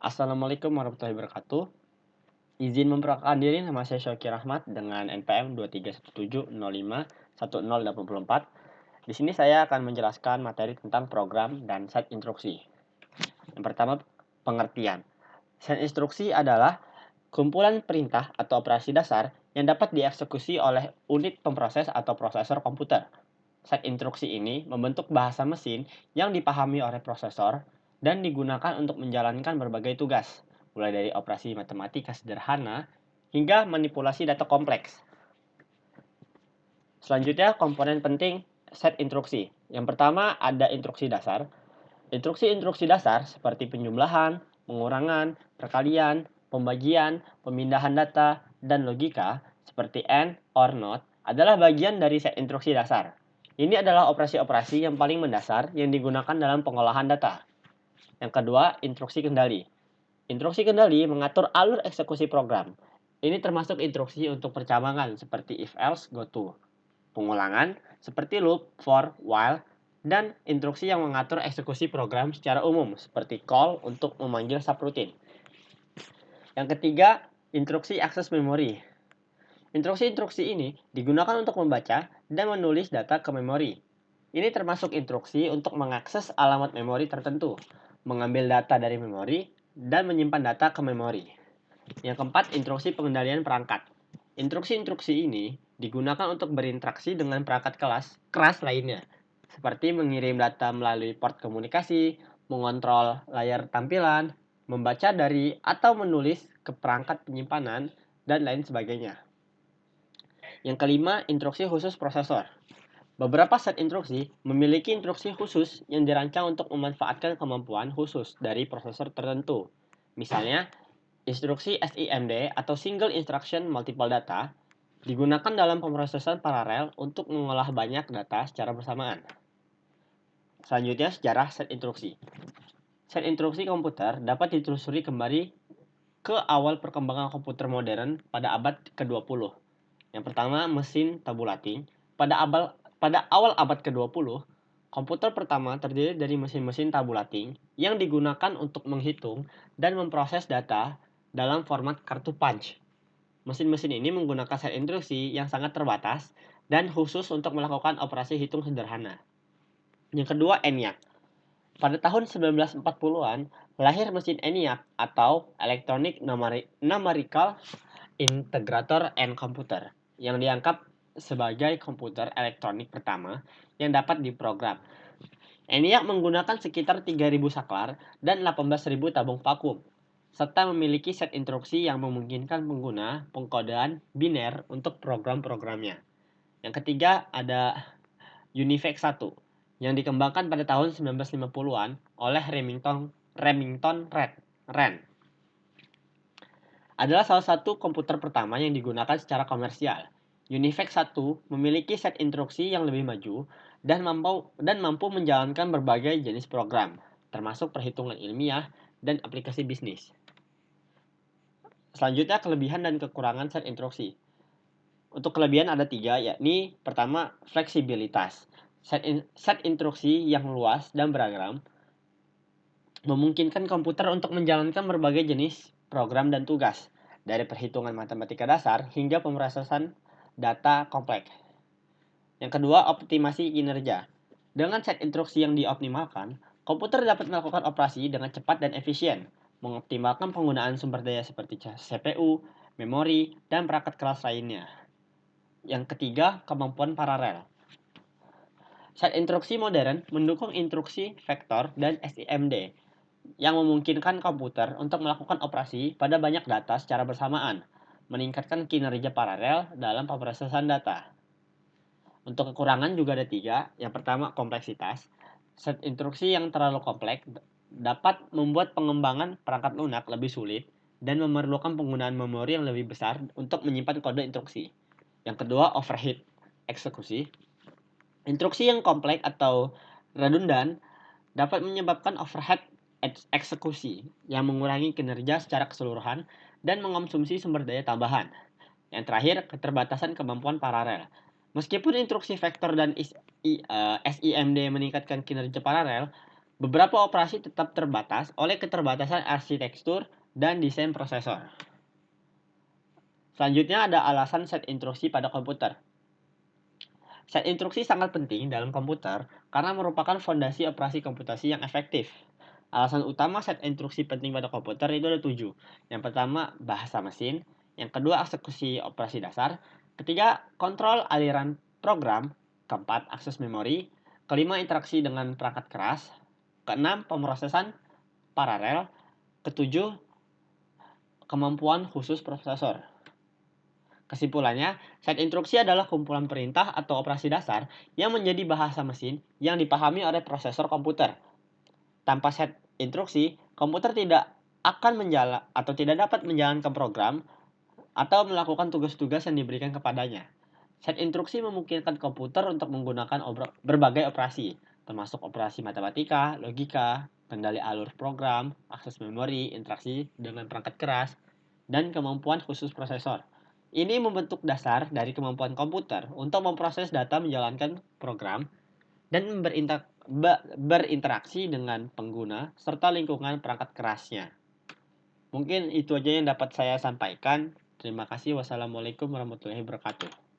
Assalamualaikum warahmatullahi wabarakatuh. Izin memperkenalkan diri, nama saya Syauki Rahmat dengan NPM 231705108. Di sini saya akan menjelaskan materi tentang program dan set instruksi. Yang pertama, pengertian. Set instruksi adalah kumpulan perintah atau operasi dasar yang dapat dieksekusi oleh unit pemproses atau prosesor komputer. Set instruksi ini membentuk bahasa mesin yang dipahami oleh prosesor dan digunakan untuk menjalankan berbagai tugas, mulai dari operasi matematika sederhana hingga manipulasi data kompleks. Selanjutnya, komponen penting set instruksi. Yang pertama ada instruksi dasar. Instruksi-instruksi dasar seperti penjumlahan, pengurangan, perkalian, pembagian, pemindahan data, dan logika seperti AND, OR, NOT adalah bagian dari set instruksi dasar. Ini adalah operasi-operasi yang paling mendasar yang digunakan dalam pengolahan data. Yang kedua, instruksi kendali. Instruksi kendali mengatur alur eksekusi program. Ini termasuk instruksi untuk percabangan seperti if else, go to. Pengulangan seperti loop, for, while, dan instruksi yang mengatur eksekusi program secara umum seperti call untuk memanggil subroutine. Yang ketiga, instruksi akses memori. Instruksi-instruksi ini digunakan untuk membaca dan menulis data ke memori. Ini termasuk instruksi untuk mengakses alamat memori tertentu, mengambil data dari memori, dan menyimpan data ke memori. Yang keempat, instruksi pengendalian perangkat. Instruksi-instruksi ini digunakan untuk berinteraksi dengan perangkat keras lainnya, seperti mengirim data melalui port komunikasi, mengontrol layar tampilan, membaca dari atau menulis ke perangkat penyimpanan, dan lain sebagainya. Yang kelima, instruksi khusus prosesor. Beberapa set instruksi memiliki instruksi khusus yang dirancang untuk memanfaatkan kemampuan khusus dari prosesor tertentu. Misalnya, instruksi SIMD atau Single Instruction Multiple Data digunakan dalam pemrosesan paralel untuk mengolah banyak data secara bersamaan. Selanjutnya, sejarah set instruksi. Set instruksi komputer dapat ditelusuri kembali ke awal perkembangan komputer modern pada abad ke-20. Yang pertama, mesin tabulating. Pada awal abad ke-20, komputer pertama terdiri dari mesin-mesin tabulating yang digunakan untuk menghitung dan memproses data dalam format kartu punch. Mesin-mesin ini menggunakan set instruksi yang sangat terbatas dan khusus untuk melakukan operasi hitung sederhana. Yang kedua, ENIAC. Pada tahun 1940-an, lahir mesin ENIAC atau Electronic Numerical Integrator and Computer yang dianggap sebagai komputer elektronik pertama yang dapat diprogram. ENIAC menggunakan sekitar 3.000 saklar dan 18.000 tabung vakum, serta memiliki set instruksi yang memungkinkan pengguna pengkodean biner untuk program-programnya. Yang ketiga ada UNIVAC 1 yang dikembangkan pada tahun 1950-an oleh Remington Rand. Adalah salah satu komputer pertama yang digunakan secara komersial. UNIVAC 1 memiliki set instruksi yang lebih maju dan mampu menjalankan berbagai jenis program, termasuk perhitungan ilmiah dan aplikasi bisnis. Selanjutnya, kelebihan dan kekurangan set instruksi. Untuk kelebihan ada 3, yakni pertama, fleksibilitas. Set instruksi yang luas dan beragam memungkinkan komputer untuk menjalankan berbagai jenis program dan tugas, dari perhitungan matematika dasar hingga pemrosesan data kompleks. Yang kedua, optimasi kinerja. Dengan set instruksi yang dioptimalkan, komputer dapat melakukan operasi dengan cepat dan efisien, mengoptimalkan penggunaan sumber daya seperti CPU, memori, dan perangkat keras lainnya. Yang ketiga, kemampuan paralel. Set instruksi modern mendukung instruksi vektor dan SIMD yang memungkinkan komputer untuk melakukan operasi pada banyak data secara bersamaan, meningkatkan kinerja paralel dalam pemrosesan data. Untuk kekurangan juga ada 3. Yang pertama, kompleksitas. Set instruksi yang terlalu kompleks dapat membuat pengembangan perangkat lunak lebih sulit dan memerlukan penggunaan memori yang lebih besar untuk menyimpan kode instruksi. Yang kedua, overhead eksekusi. Instruksi yang kompleks atau redundan dapat menyebabkan overhead eksekusi yang mengurangi kinerja secara keseluruhan dan mengonsumsi sumber daya tambahan. Yang terakhir, keterbatasan kemampuan paralel. Meskipun instruksi vektor dan SIMD meningkatkan kinerja paralel, Beberapa operasi tetap terbatas oleh keterbatasan arsitektur dan desain prosesor. Selanjutnya ada alasan set instruksi pada komputer. Set instruksi sangat penting dalam komputer karena merupakan fondasi operasi komputasi yang efektif. Alasan utama set instruksi penting pada komputer itu ada 7. Yang pertama, bahasa mesin. Yang kedua, eksekusi operasi dasar. Ketiga, kontrol aliran program. Keempat, akses memori. Kelima, interaksi dengan perangkat keras. Keenam, pemrosesan paralel. Ketujuh, kemampuan khusus prosesor. Kesimpulannya, set instruksi adalah kumpulan perintah atau operasi dasar yang menjadi bahasa mesin yang dipahami oleh prosesor komputer. Tanpa set instruksi, komputer tidak akan tidak dapat menjalankan program atau melakukan tugas-tugas yang diberikan kepadanya. Set instruksi memungkinkan komputer untuk menggunakan berbagai operasi, termasuk operasi matematika, logika, kendali alur program, akses memori, interaksi dengan perangkat keras, dan kemampuan khusus prosesor. Ini membentuk dasar dari kemampuan komputer untuk memproses data, menjalankan program, dan berinteraksi dengan pengguna serta lingkungan perangkat kerasnya. Mungkin itu aja yang dapat saya sampaikan. Terima kasih. Wassalamualaikum warahmatullahi wabarakatuh.